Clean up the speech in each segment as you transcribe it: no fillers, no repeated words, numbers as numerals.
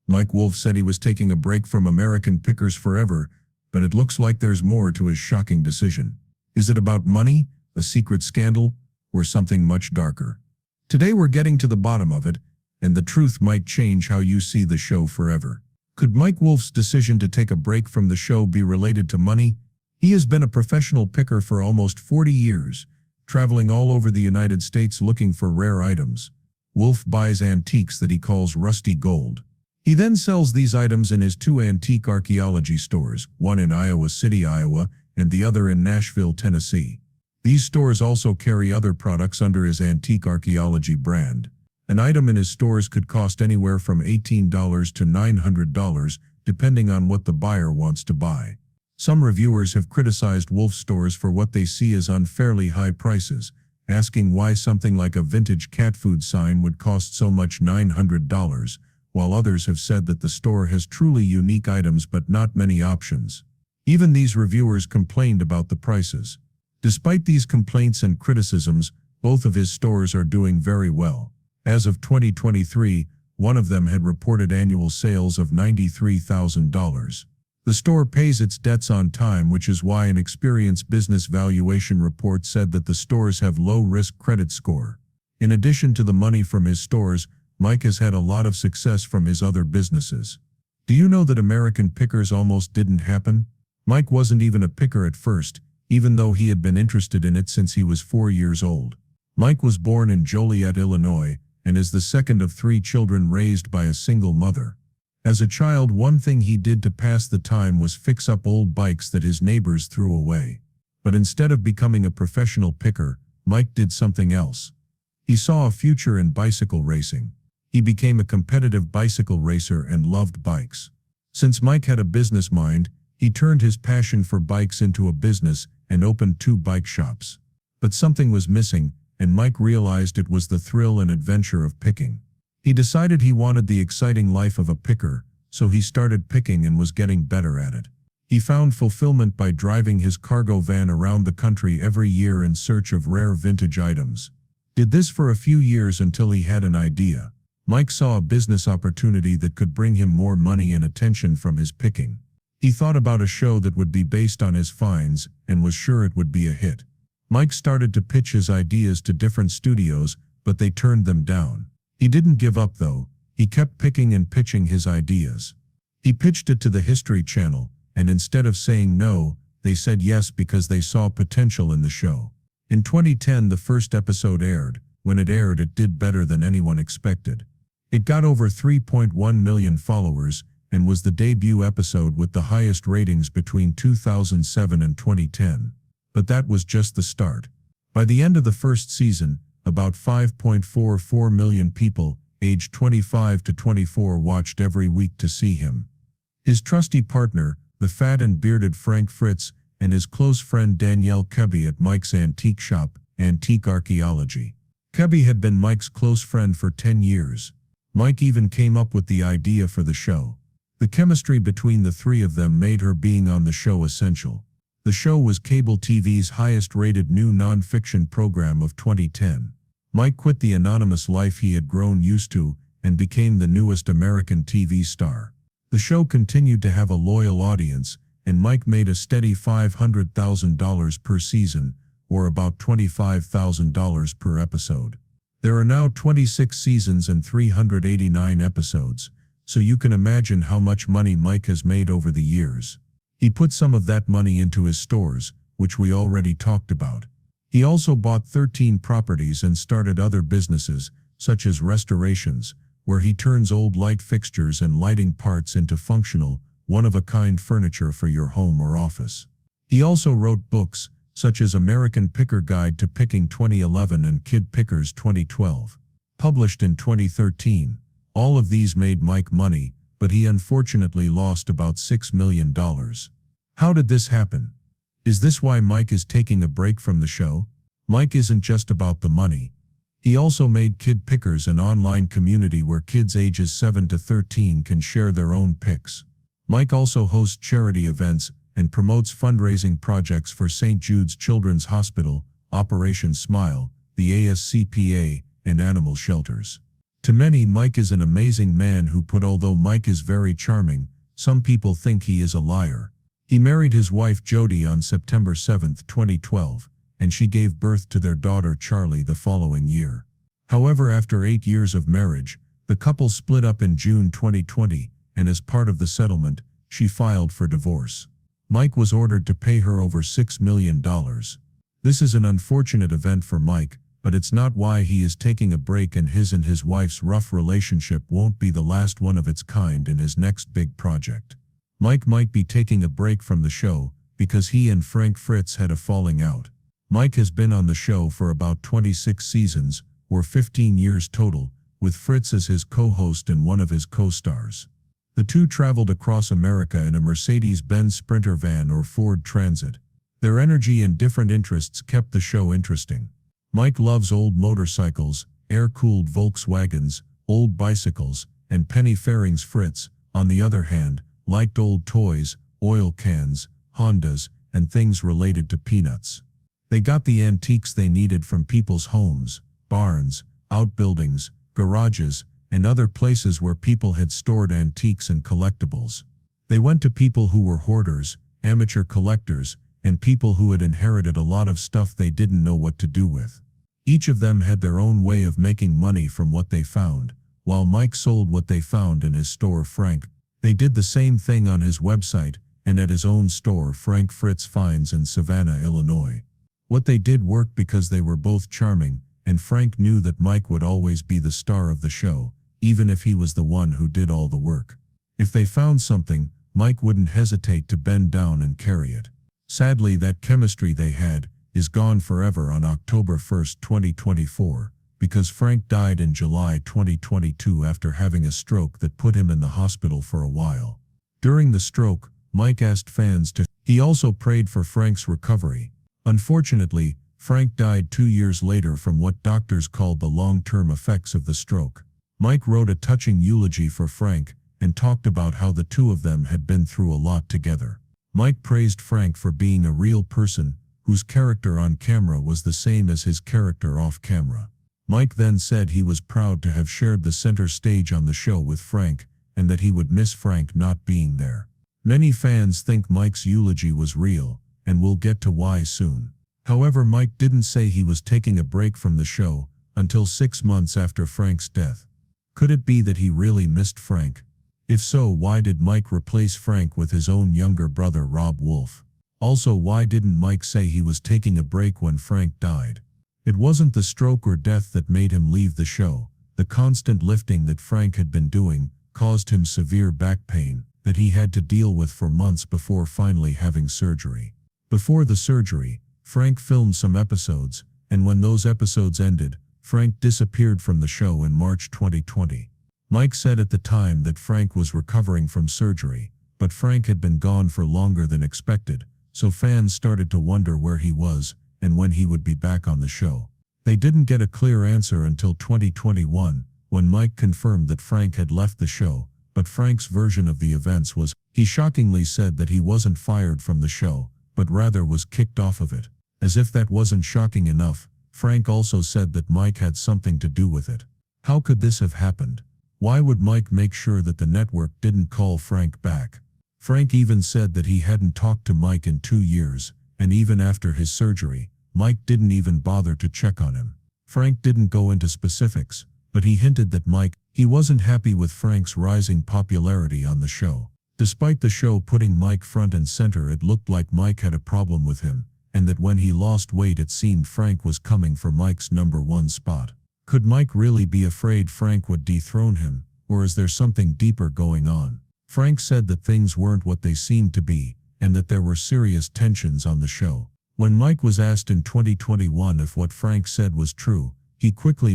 Mike Wolfe said he was taking a break from American pickers forever, but it looks like there's more to his shocking decision. Is it about money, a secret scandal, or something much darker? Today we're getting to the bottom of it, and the truth might change how you see the show forever. Could Mike Wolfe's decision to take a break from the show be related to money? He has been a professional picker for almost 40 years, traveling all over the United States looking for rare items. Wolfe buys antiques that he calls rusty gold. He then sells these items in his two antique archaeology stores, one in Iowa City, Iowa, and the other in Nashville, Tennessee. These stores also carry other products under his antique archaeology brand. An item in his stores could cost anywhere from $18 to $900, depending on what the buyer wants to buy. Some reviewers have criticized Wolfe stores for what they see as unfairly high prices, asking why something like a vintage cat food sign would cost so much $900, while others have said that the store has truly unique items but not many options. Even these reviewers complained about the prices. Despite these complaints and criticisms, both of his stores are doing very well. As of 2023, one of them had reported annual sales of $93,000. The store pays its debts on time, which is why an experienced business valuation report said that the stores have low-risk credit score. In addition to the money from his stores, Mike has had a lot of success from his other businesses. Do you know that American pickers almost didn't happen? Mike wasn't even a picker at first, even though he had been interested in it since he was 4 years old. Mike was born in Joliet, Illinois, and is the second of 3 children raised by a single mother. As a child, one thing he did to pass the time was fix up old bikes that his neighbors threw away. But instead of becoming a professional picker, Mike did something else. He saw a future in bicycle racing. He became a competitive bicycle racer and loved bikes. Since Mike had a business mind, he turned his passion for bikes into a business and opened 2 bike shops. But something was missing, and Mike realized it was the thrill and adventure of picking. He decided he wanted the exciting life of a picker, so he started picking and was getting better at it. He found fulfillment by driving his cargo van around the country every year in search of rare vintage items. Did this for a few years until he had an idea. Mike saw a business opportunity that could bring him more money and attention from his picking. He thought about a show that would be based on his finds and was sure it would be a hit. Mike started to pitch his ideas to different studios, but they turned them down. He didn't give up though. He kept picking and pitching his ideas. He pitched it to the History Channel, and instead of saying no, they said yes because they saw potential in the show. In 2010, the first episode aired. When it aired, it did better than anyone expected. It got over 3.1 million followers and was the debut episode with the highest ratings between 2007 and 2010. But that was just the start. By the end of the first season, about 5.44 million people, aged 25 to 24, watched every week to see him. His trusty partner, the fat and bearded Frank Fritz, and his close friend Danielle Kebby at Mike's antique shop, Antique Archaeology. Kebby had been Mike's close friend for 10 years. Mike even came up with the idea for the show. The chemistry between the 3 of them made her being on the show essential. The show was cable TV's highest-rated new non-fiction program of 2010. Mike quit the anonymous life he had grown used to and became the newest American TV star. The show continued to have a loyal audience, and Mike made a steady $500,000 per season, or about $25,000 per episode. There are now 26 seasons and 389 episodes, so you can imagine how much money Mike has made over the years. He put some of that money into his stores, which we already talked about. He also bought 13 properties and started other businesses, such as restorations, where he turns old light fixtures and lighting parts into functional, one-of-a-kind furniture for your home or office. He also wrote books, such as American Picker Guide to Picking 2011 and Kid Pickers 2012, published in 2013. All of these made Mike money, but he unfortunately lost about $6 million. How did this happen? Is this why Mike is taking a break from the show? Mike isn't just about the money. He also made Kid Pickers an online community where kids ages 7 to 13 can share their own picks. Mike also hosts charity events and promotes fundraising projects for St. Jude's Children's Hospital, Operation Smile, the ASCPA, and animal shelters. To many, Mike is an amazing man although Mike is very charming, some people think he is a liar. He married his wife Jody on September 7, 2012, and she gave birth to their daughter Charlie the following year. However, after 8 years of marriage, the couple split up in June 2020, and as part of the settlement, she filed for divorce. Mike was ordered to pay her over $6 million. This is an unfortunate event for Mike, but it's not why he is taking a break, and his wife's rough relationship won't be the last one of its kind in his next big project. Mike might be taking a break from the show because he and Frank Fritz had a falling out. Mike has been on the show for about 26 seasons, or 15 years total, with Fritz as his co-host and one of his co-stars. The two traveled across America in a Mercedes-Benz Sprinter van or Ford Transit. Their energy and different interests kept the show interesting. Mike loves old motorcycles, air-cooled Volkswagens, old bicycles, and penny farthings. Fritz, on the other hand, liked old toys, oil cans, Hondas, and things related to peanuts. They got the antiques they needed from people's homes, barns, outbuildings, garages, and other places where people had stored antiques and collectibles. They went to people who were hoarders, amateur collectors, and people who had inherited a lot of stuff they didn't know what to do with. Each of them had their own way of making money from what they found. While Mike sold what they found in his store, Frank, they did the same thing on his website and at his own store, Frank Fritz Finds in Savannah, Illinois. What they did worked because they were both charming, and Frank knew that Mike would always be the star of the show, even if he was the one who did all the work. If they found something, Mike wouldn't hesitate to bend down and carry it. Sadly, that chemistry they had is gone forever on October 1, 2024, because Frank died in July 2022 after having a stroke that put him in the hospital for a while. During the stroke, Mike asked fans to. He also prayed for Frank's recovery. Unfortunately, Frank died 2 years later from what doctors called the long-term effects of the stroke. Mike wrote a touching eulogy for Frank and talked about how the two of them had been through a lot together. Mike praised Frank for being a real person whose character on camera was the same as his character off camera. Mike then said he was proud to have shared the center stage on the show with Frank and that he would miss Frank not being there. Many fans think Mike's eulogy was real, and we'll get to why soon. However, Mike didn't say he was taking a break from the show until 6 months after Frank's death. Could it be that he really missed Frank? If so, why did Mike replace Frank with his own younger brother Rob Wolfe? Also, why didn't Mike say he was taking a break when Frank died? It wasn't the stroke or death that made him leave the show. The constant lifting that Frank had been doing caused him severe back pain that he had to deal with for months before finally having surgery. Before the surgery, Frank filmed some episodes, and when those episodes ended, Frank disappeared from the show in March 2020. Mike said at the time that Frank was recovering from surgery, but Frank had been gone for longer than expected, so fans started to wonder where he was and when he would be back on the show. They didn't get a clear answer until 2021, when Mike confirmed that Frank had left the show, but Frank's version of the events was, he shockingly said that he wasn't fired from the show, but rather was kicked off of it. As if that wasn't shocking enough, Frank also said that Mike had something to do with it. How could this have happened? Why would Mike make sure that the network didn't call Frank back? Frank even said that he hadn't talked to Mike in 2 years, and even after his surgery, Mike didn't even bother to check on him. Frank didn't go into specifics, but he hinted that he wasn't happy with Frank's rising popularity on the show. Despite the show putting Mike front and center, it looked like Mike had a problem with him, and that when he lost weight it seemed Frank was coming for Mike's #1 spot. Could Mike really be afraid Frank would dethrone him, or is there something deeper going on? Frank said that things weren't what they seemed to be, and that there were serious tensions on the show. When Mike was asked in 2021 if what Frank said was true,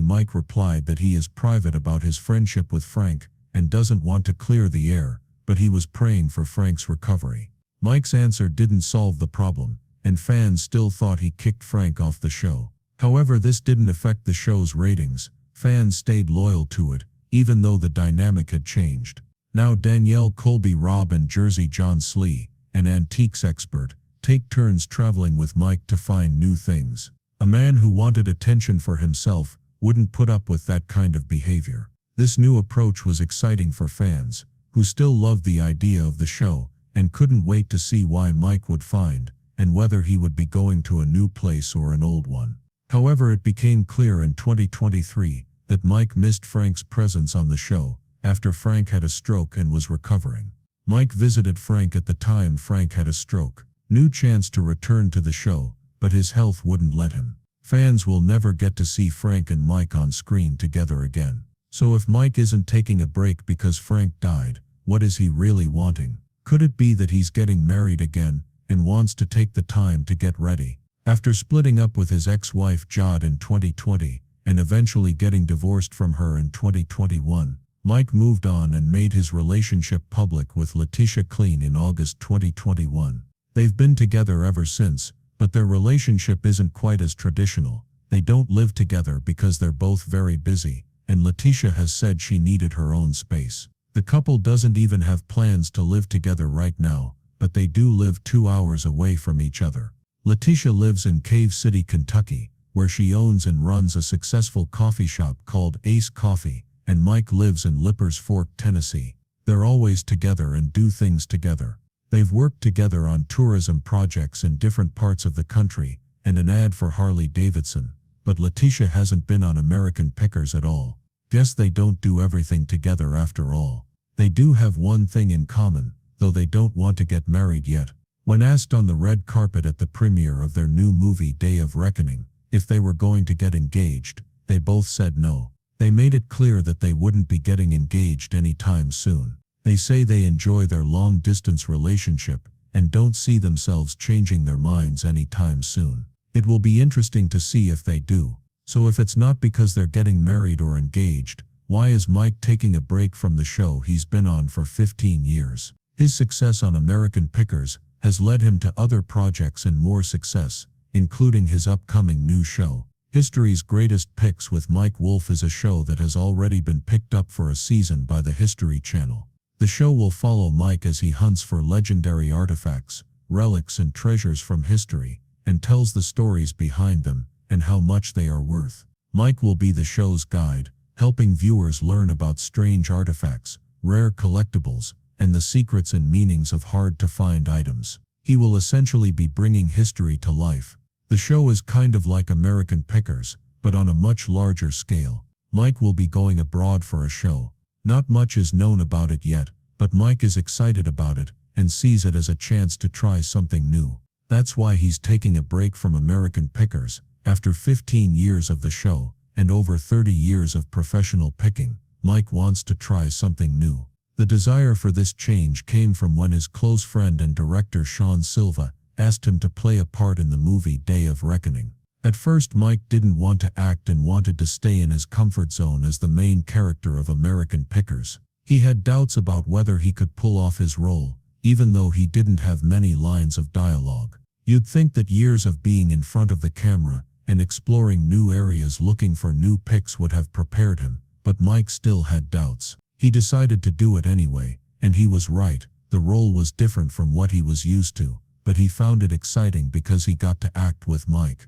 Mike replied that he is private about his friendship with Frank and doesn't want to clear the air, but he was praying for Frank's recovery. Mike's answer didn't solve the problem, and fans still thought he kicked Frank off the show. However, this didn't affect the show's ratings. Fans stayed loyal to it, even though the dynamic had changed. Now Danielle Colby Robb and Jersey John Slee, an antiques expert, take turns traveling with Mike to find new things. A man who wanted attention for himself wouldn't put up with that kind of behavior. This new approach was exciting for fans, who still loved the idea of the show, and couldn't wait to see why Mike would find, and whether he would be going to a new place or an old one. However, it became clear in 2023 that Mike missed Frank's presence on the show, after Frank had a stroke and was recovering. Mike visited Frank at the time Frank had a stroke. New chance to return to the show, but his health wouldn't let him. Fans will never get to see Frank and Mike on screen together again. So if Mike isn't taking a break because Frank died, what is he really wanting? Could it be that he's getting married again, and wants to take the time to get ready? After splitting up with his ex-wife Jod in 2020, and eventually getting divorced from her in 2021, Mike moved on and made his relationship public with Letitia Clean in August 2021. They've been together ever since, but their relationship isn't quite as traditional. They don't live together because they're both very busy, and Letitia has said she needed her own space. The couple doesn't even have plans to live together right now, but they do live 2 hours away from each other. Letitia lives in Cave City, Kentucky, where she owns and runs a successful coffee shop called Ace Coffee, and Mike lives in Lippers Fork, Tennessee. They're always together and do things together. They've worked together on tourism projects in different parts of the country, and an ad for Harley-Davidson, but Letitia hasn't been on American Pickers at all. Guess they don't do everything together after all. They do have one thing in common, though they don't want to get married yet. When asked on the red carpet at the premiere of their new movie Day of Reckoning if they were going to get engaged, they both said no. They made it clear that they wouldn't be getting engaged anytime soon. They say they enjoy their long-distance relationship and don't see themselves changing their minds anytime soon. It will be interesting to see if they do. So if it's not because they're getting married or engaged, why is Mike taking a break from the show he's been on for 15 years? His success on American Pickers has led him to other projects and more success, including his upcoming new show. History's Greatest Picks with Mike Wolfe is a show that has already been picked up for a season by the History Channel. The show will follow Mike as he hunts for legendary artifacts, relics and treasures from history, and tells the stories behind them and how much they are worth. Mike will be the show's guide, helping viewers learn about strange artifacts, rare collectibles, and the secrets and meanings of hard-to-find items. He will essentially be bringing history to life. The show is kind of like American Pickers, but on a much larger scale. Mike will be going abroad for a show. Not much is known about it yet, but Mike is excited about it and sees it as a chance to try something new. That's why he's taking a break from American Pickers. After 15 years of the show and over 30 years of professional picking, Mike wants to try something new. The desire for this change came from when his close friend and director Sean Silva asked him to play a part in the movie Day of Reckoning. At first Mike didn't want to act and wanted to stay in his comfort zone as the main character of American Pickers. He had doubts about whether he could pull off his role, even though he didn't have many lines of dialogue. You'd think that years of being in front of the camera and exploring new areas looking for new picks would have prepared him, but Mike still had doubts. He decided to do it anyway, and he was right. The role was different from what he was used to, but he found it exciting because he got to act with Mike.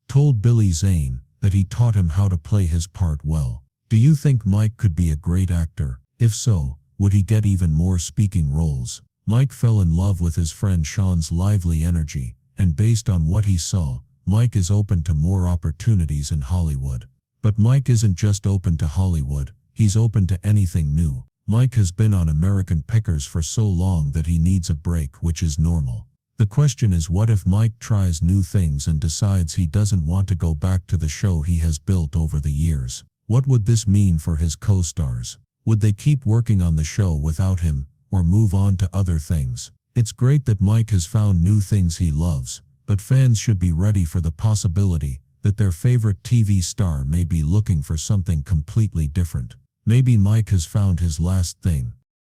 Told Billy Zane that he taught him how to play his part well. Do you think Mike could be a great actor? If so, would he get even more speaking roles? Mike fell in love with his friend Sean's lively energy, and based on what he saw, Mike is open to more opportunities in Hollywood. But Mike isn't just open to Hollywood, he's open to anything new. Mike has been on American Pickers for so long that he needs a break, which is normal. The question is, what if Mike tries new things and decides he doesn't want to go back to the show he has built over the years? What would this mean for his co-stars? Would they keep working on the show without him, or move on to other things? It's great that Mike has found new things he loves, but fans should be ready for the possibility that their favorite TV star may be looking for something completely different. Maybe Mike has found his last thing,